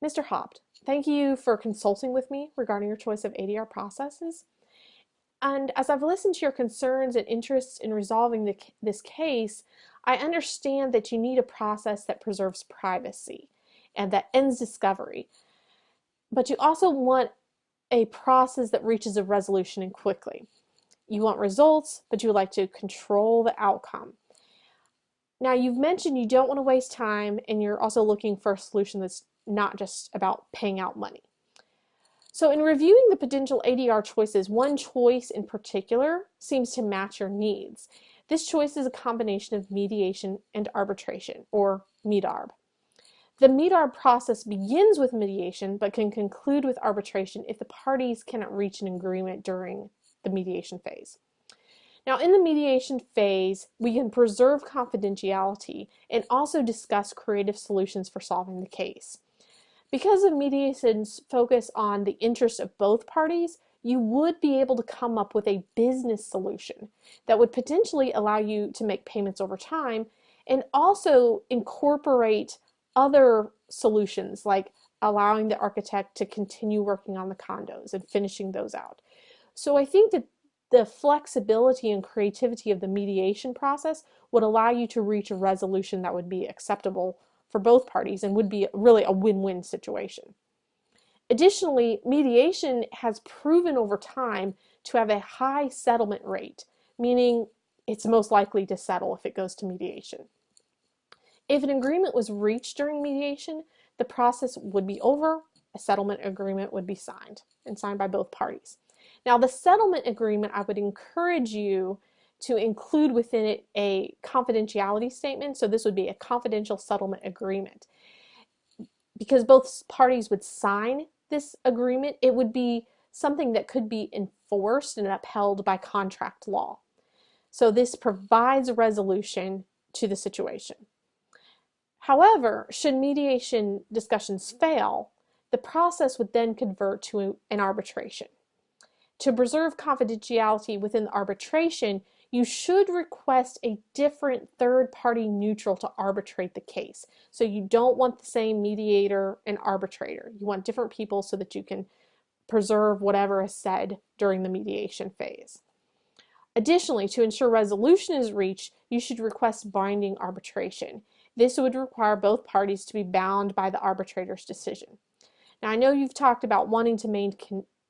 Mr. Hopt, thank you for consulting with me regarding your choice of ADR processes. And as I've listened to your concerns and interests in resolving this case, I understand that you need a process that preserves privacy and that ends discovery. But you also want a process that reaches a resolution and quickly. You want results, but you would like to control the outcome. Now, you've mentioned you don't want to waste time, and you're also looking for a solution that's not just about paying out money. So in reviewing the potential ADR choices, one choice in particular seems to match your needs. This choice is a combination of mediation and arbitration, or MEDARB. The MEDARB process begins with mediation, but can conclude with arbitration if the parties cannot reach an agreement during the mediation phase. Now, in the mediation phase, we can preserve confidentiality and also discuss creative solutions for solving the case. Because of mediation's focus on the interests of both parties, you would be able to come up with a business solution that would potentially allow you to make payments over time and also incorporate other solutions like allowing the architect to continue working on the condos and finishing those out. So I think that the flexibility and creativity of the mediation process would allow you to reach a resolution that would be acceptable for both parties and would be really a win-win situation. Additionally, mediation has proven over time to have a high settlement rate, meaning it's most likely to settle if it goes to mediation. If an agreement was reached during mediation, the process would be over, a settlement agreement would be signed and signed by both parties. Now, the settlement agreement, I would encourage you to include within it a confidentiality statement. So this would be a confidential settlement agreement. Because both parties would sign this agreement, it would be something that could be enforced and upheld by contract law. So this provides a resolution to the situation. However, should mediation discussions fail, the process would then convert to an arbitration. To preserve confidentiality within the arbitration, you should request a different third-party neutral to arbitrate the case. So you don't want the same mediator and arbitrator. You want different people so that you can preserve whatever is said during the mediation phase. Additionally, to ensure resolution is reached, you should request binding arbitration. This would require both parties to be bound by the arbitrator's decision. Now, I know you've talked about wanting to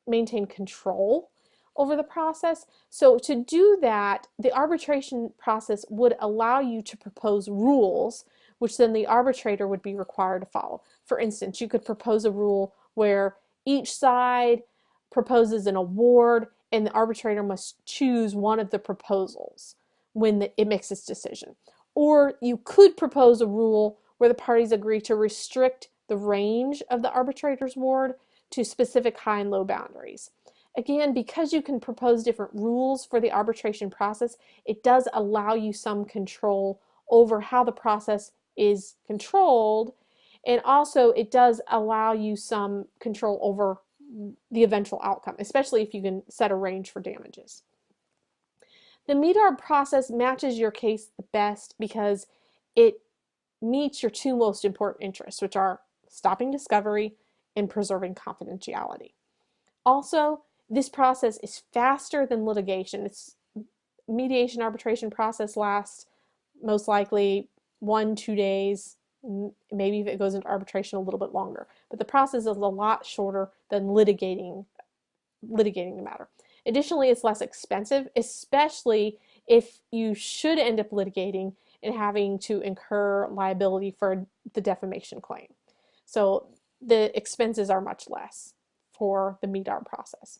maintain control over the process. So to do that, the arbitration process would allow you to propose rules, which then the arbitrator would be required to follow. For instance, you could propose a rule where each side proposes an award and the arbitrator must choose one of the proposals when it makes its decision. Or you could propose a rule where the parties agree to restrict the range of the arbitrator's award to specific high and low boundaries. Again, because you can propose different rules for the arbitration process, it does allow you some control over how the process is controlled, and also it does allow you some control over the eventual outcome, especially if you can set a range for damages. The MEDARB process matches your case the best because it meets your two most important interests, which are stopping discovery and preserving confidentiality. Also, this process is faster than litigation. Its mediation arbitration process lasts most likely 1-2 days, maybe if it goes into arbitration a little bit longer. But the process is a lot shorter than litigating the matter. Additionally, it's less expensive, especially if you should end up litigating and having to incur liability for the defamation claim. So the expenses are much less for the MEDARB process.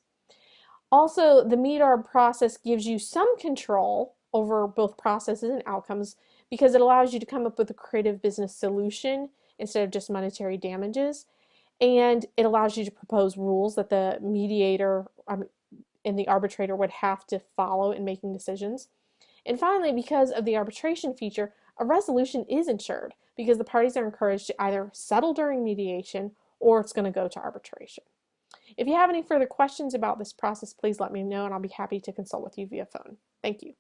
Also, the MEDARB process gives you some control over both processes and outcomes because it allows you to come up with a creative business solution instead of just monetary damages. And it allows you to propose rules that the mediator and the arbitrator would have to follow in making decisions. And finally, because of the arbitration feature, a resolution is ensured because the parties are encouraged to either settle during mediation or it's going to go to arbitration. If you have any further questions about this process, please let me know and I'll be happy to consult with you via phone. Thank you.